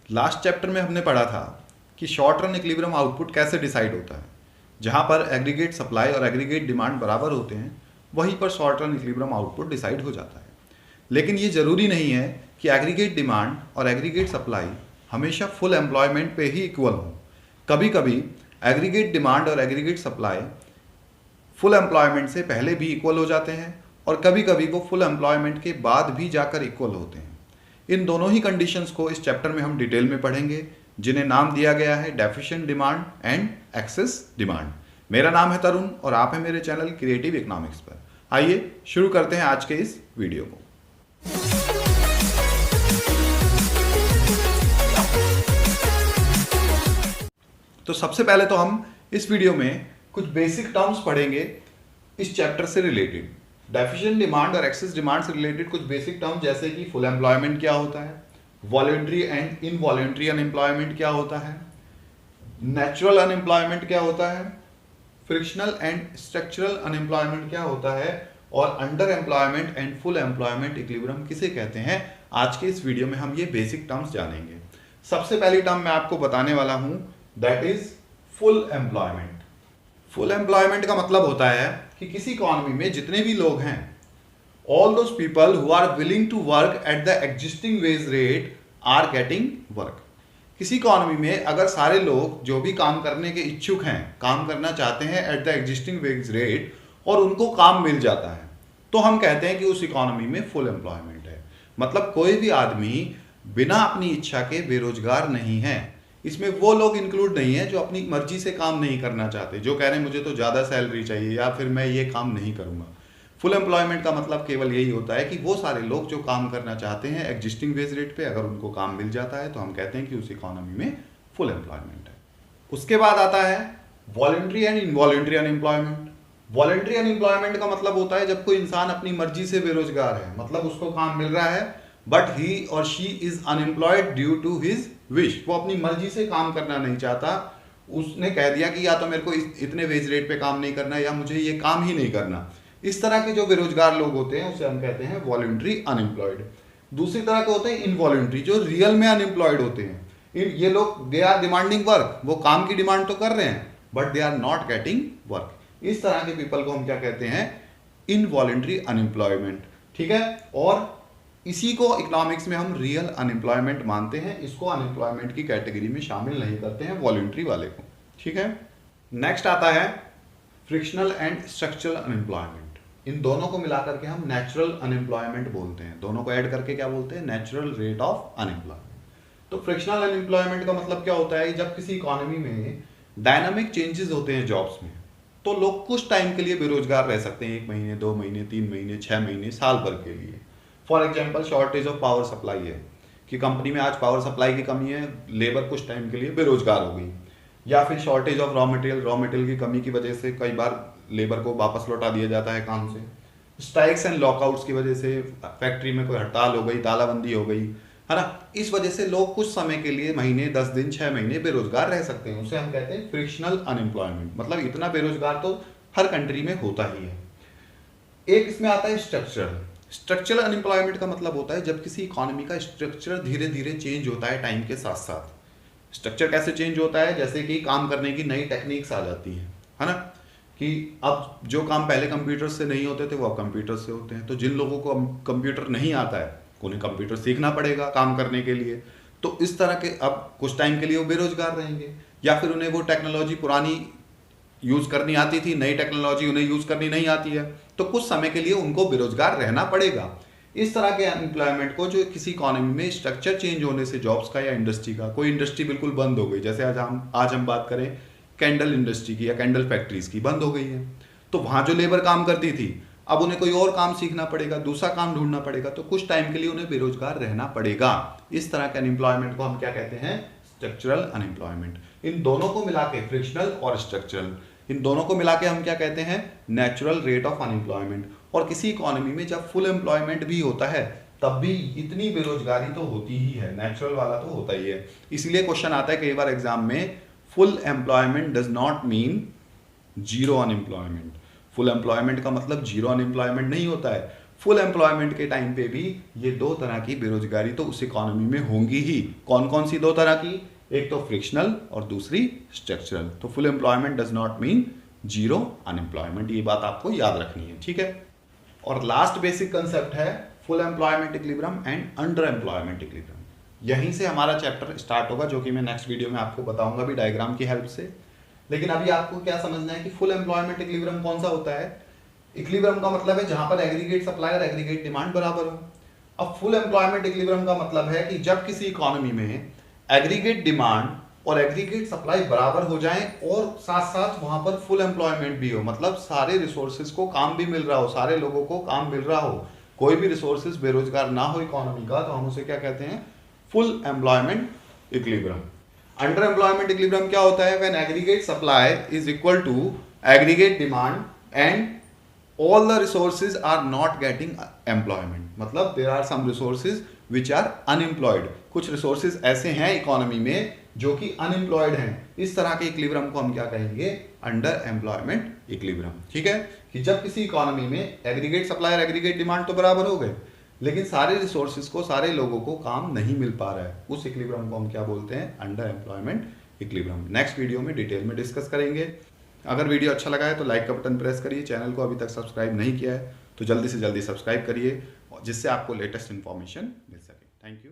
Last chapter में हमने पढ़ा था कि शॉर्ट रन इक्विलिब्रियम आउटपुट कैसे डिसाइड होता है। जहाँ पर एग्रीगेट सप्लाई और एग्रीगेट डिमांड बराबर होते हैं वहीं पर short run equilibrium output decide हो जाता है। लेकिन ये ज़रूरी नहीं है कि एग्रीगेट डिमांड और एग्रीगेट सप्लाई हमेशा फुल एम्प्लॉयमेंट पे ही इक्वल हो। कभी कभी एग्रीगेट डिमांड और एग्रीगेट सप्लाई फुल एम्प्लॉयमेंट से पहले भी इक्वल हो जाते हैं और कभी कभी वो फुल एम्प्लॉयमेंट के बाद भी जाकर इक्वल होते हैं। इन दोनों ही कंडीशंस को इस चैप्टर में हम डिटेल में पढ़ेंगे, जिन्हें नाम दिया गया है deficient demand and excess demand. मेरा नाम है तरुण और आप हैं मेरे चैनल क्रिएटिव इकोनॉमिक्स पर। आइए शुरू करते हैं आज के इस वीडियो को। तो सबसे पहले तो हम इस वीडियो में कुछ बेसिक टर्म्स पढ़ेंगे इस चैप्टर से रिलेटेड। डेफिशिएंट डिमांड और एक्सेस डिमांड से रिलेटेड कुछ बेसिक टर्म्स जैसे कि फुल एम्प्लॉयमेंट क्या होता है, वॉलंटरी एंड इनवॉलंटरी अनएम्प्लॉयमेंट क्या होता है, नेचुरल अनएम्प्लॉयमेंट क्या होता है, फ्रिक्शनल एंड स्ट्रक्चरल अनएम्प्लॉयमेंट क्या होता है और under employment and full employment equilibrium किसे कहते हैं। आज के इस वीडियो में हम ये बेसिक टर्म्स जानेंगे। सबसे पहली टर्म मैं आपको बताने वाला हूं, that is full employment. Full employment का मतलब होता है कि किसी इकोनॉमी में जितने भी लोग हैं, all those people who are willing to work at the existing wage rate are getting work. किसी इकोनॉमी में अगर सारे लोग जो भी काम करने के इच्छुक हैं, काम करना चाहते हैं eight the existing wage rate और उनको काम मिल जाता है, तो हम कहते हैं कि उस इकोनॉमी में फुल एम्प्लॉयमेंट है। मतलब कोई भी आदमी बिना अपनी इच्छा के बेरोजगार नहीं है। इसमें वो लोग इंक्लूड नहीं है जो अपनी मर्जी से काम नहीं करना चाहते, जो कह रहे हैं मुझे तो ज़्यादा सैलरी चाहिए या फिर मैं ये काम नहीं करूँगा। फुल एम्प्लॉयमेंट का मतलब केवल यही होता है कि वो सारे लोग जो काम करना चाहते हैं एग्जिस्टिंग वेज रेट पे, अगर उनको काम मिल जाता है तो हम कहते हैं कि उस इकोनॉमी में फुल एम्प्लॉयमेंट है। उसके बाद आता है voluntary and involuntary unemployment. Voluntary unemployment का मतलब होता है जब कोई इंसान अपनी मर्जी से बेरोजगार है, मतलब उसको काम मिल रहा है बट ही और she is unemployed due to his wish. वो अपनी मर्जी से काम करना नहीं चाहता, उसने कह दिया कि या तो मेरे को इतने वेज रेट पे काम नहीं करना या मुझे ये काम ही नहीं करना। इस तरह के जो बेरोजगार लोग होते हैं उसे हम कहते हैं वॉलंटरी अनएम्प्लॉयड। दूसरी तरह के होते हैं इनवॉलंटरी, जो रियल में अनएम्प्लॉयड होते हैं। ये लोग दे आर डिमांडिंग वर्क, वो काम की डिमांड तो कर रहे हैं but they are not getting work. इस तरह के पीपल को हम क्या कहते हैं, इनवॉलंटरी अनएम्प्लॉयमेंट। ठीक है, और इसी को इकोनॉमिक्स में हम रियल अनएम्प्लॉयमेंट मानते हैं। इसको अनएम्प्लॉयमेंट की कैटेगरी में शामिल नहीं करते हैं, वॉलंटरी वाले को। ठीक है, नेक्स्ट आता है फ्रिक्शनल एंड स्ट्रक्चरल अनएम्प्लॉयमेंट। इन दोनों को मिलाकर के हम नेचुरल अनएम्प्लॉयमेंट बोलते हैं। दोनों को ऐड करके क्या बोलते हैं, नेचुरल रेट ऑफ अनएम्प्लॉयमेंट। तो फ्रिक्शनल अनएम्प्लॉयमेंट का मतलब क्या होता है, जब किसी इकोनॉमी में डायनामिक चेंजेस होते हैं जॉब्स में, तो लोग कुछ टाइम के लिए बेरोजगार रह सकते हैं, 1 महीने 2 महीने 3 महीने 6 महीने साल भर के लिए। For example shortage of power supply है कि कंपनी में आज पावर सप्लाई की कमी है, लेबर कुछ टाइम के लिए बेरोजगार हो गई, या फिर शॉर्टेज ऑफ रॉ मटेरियल की कमी की वजह से कई बार लेबर को वापस लौटा दिया जाता है काम से। स्ट्राइक्स एंड लॉकआउट्स की वजह से फैक्ट्री में कोई हड़ताल हो गई, तालाबंदी हो गई, है ना। इस वजह से लोग कुछ समय के लिए, महीने 10 दिन 6 महीने बेरोजगार रह सकते हैं। उसे हम कहते हैं फ्रिक्शनल अनएम्प्लॉयमेंट। मतलब इतना बेरोजगार तो हर कंट्री में होता ही है। एक इसमें आता है स्ट्रक्चरल। स्ट्रक्चरल अनएम्प्लॉयमेंट का मतलब होता है जब किसी इकोनॉमी का स्ट्रक्चर धीरे धीरे चेंज होता है टाइम के साथ साथ। स्ट्रक्चर कैसे चेंज होता है, जैसे कि काम करने की नई टेक्निक्स आ जाती हैं, है ना, कि अब जो काम पहले कंप्यूटर से नहीं होते थे वो अब कंप्यूटर से होते हैं। तो जिन लोगों को कंप्यूटर नहीं आता है उन्हें कंप्यूटर सीखना पड़ेगा काम करने के लिए। तो इस तरह के अब कुछ टाइम के लिए वो बेरोजगार रहेंगे, या फिर उन्हें वो टेक्नोलॉजी पुरानी यूज करनी आती थी, नई टेक्नोलॉजी उन्हें यूज करनी नहीं आती है, तो कुछ समय के लिए उनको बेरोजगार रहना पड़ेगा। इस तरह के अनएम्प्लॉयमेंट को, जो किसी इकोनॉमी में स्ट्रक्चर चेंज होने से जॉब्स का या इंडस्ट्री का, कोई इंडस्ट्री बिल्कुल बंद हो गई, जैसे आज हम बात करें कैंडल इंडस्ट्री की या कैंडल फैक्ट्रीज की, बंद हो गई है, तो वहां जो लेबर काम करती थी अब उन्हें कोई और काम सीखना पड़ेगा, दूसरा काम ढूंढना पड़ेगा, तो कुछ टाइम के लिए उन्हें बेरोजगार रहना पड़ेगा। इस तरह के अनएम्प्लॉयमेंट को हम क्या कहते हैं, स्ट्रक्चरल अनएम्प्लॉयमेंट। इन दोनों को मिला के, फ्रिक्शनल और स्ट्रक्चरल, इन दोनों को मिला के हम क्या कहते हैं, नेचुरल रेट ऑफ अनएम्प्लॉयमेंट। और किसी इकोनॉमी में जब फुल एम्प्लॉयमेंट भी होता है तब भी इतनी बेरोजगारी तो होती ही है, नेचुरल वाला तो होता ही है। इसलिए क्वेश्चन आता है कई बार एग्जाम में, full employment does not mean zero unemployment. Full employment का मतलब जीरो अनएम्प्लॉयमेंट नहीं होता है। फुल एम्प्लॉयमेंट के टाइम पे भी ये दो तरह की बेरोजगारी तो उस इकोनॉमी में होंगी ही। कौन कौन सी दो तरह की? एक तो फ्रिक्शनल और दूसरी स्ट्रक्चरल। तो full employment does not mean zero unemployment, ये बात आपको याद रखनी है, ठीक है। और लास्ट बेसिक कंसेप्ट है full employment equilibrium and under employment equilibrium. यहीं से हमारा चैप्टर स्टार्ट होगा, जो कि मैं नेक्स्ट वीडियो में आपको बताऊंगा भी डायग्राम की हेल्प से। लेकिन अभी आपको क्या समझना है कि फुल एम्प्लॉयमेंट इक्विलिब्रियम कौन सा होता है? इक्विलिब्रियम का मतलब है जहां पर एग्रीगेट सप्लाई और एग्रीगेट डिमांड बराबर हो। अब फुल एम्प्लॉयमेंट इक्विलिब्रियम का मतलब है कि जब किसी इकोनॉमी में एग्रीगेट डिमांड और एग्रीगेट सप्लाई बराबर हो जाए और साथ साथ वहां पर फुल एम्प्लॉयमेंट भी हो, मतलब सारे रिसोर्सेज को काम भी मिल रहा हो, सारे लोगों को काम मिल रहा हो, कोई भी रिसोर्सेज बेरोजगार ना हो इकोनॉमी का, तो हम उसे क्या कहते हैं? Full employment equilibrium. Under employment equilibrium क्या होता है? When aggregate supply is equal to aggregate demand and all the resources are not getting employment, मतलब there are some resources which are unemployed, कुछ resources ऐसे हैं इकोनॉमी में जो कि unemployed हैं। इस तरह के इक्विलिब्रियम को हम क्या कहेंगे? अंडर एम्प्लॉयमेंट इक्विलिब्रियम, ठीक है। कि जब किसी इकोनॉमी में एग्रीगेट सप्लाई और एग्रीगेट डिमांड तो बराबर हो गए, लेकिन सारे रिसोर्सेज को, सारे लोगों को काम नहीं मिल पा रहा है, उस इक्विलिब्रियम को हम क्या बोलते हैं? Under employment equilibrium. Next video में डिटेल में डिस्कस करेंगे। अगर वीडियो अच्छा लगा है तो लाइक का बटन प्रेस करिए, चैनल को अभी तक सब्सक्राइब नहीं किया है तो जल्दी से जल्दी सब्सक्राइब करिए, जिससे आपको लेटेस्ट इन्फॉर्मेशन मिल सके। Thank you.